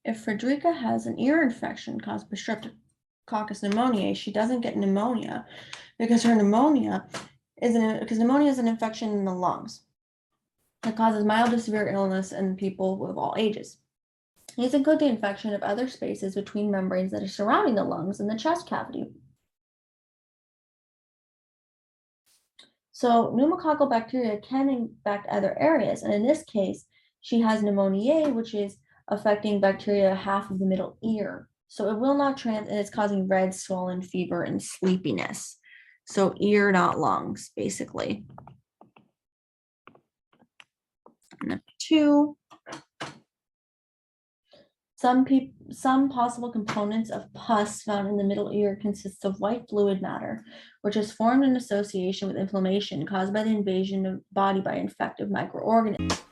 if Fredrica has an ear infection caused by Streptococcus pneumoniae, she doesn't get pneumonia because pneumonia is an infection in the lungs. It causes mild to severe illness in people of all ages. These include the infection of other spaces between membranes that are surrounding the lungs and the chest cavity. So pneumococcal bacteria can infect other areas, and in this case, she has pneumoniae, which is affecting bacteria half of the middle ear. So it will not and it's causing red, swollen fever and sleepiness. So ear, not lungs, basically. Number 2. Some possible components of pus found in the middle ear consists of white fluid matter, which is formed in association with inflammation caused by the invasion of the body by infective microorganisms.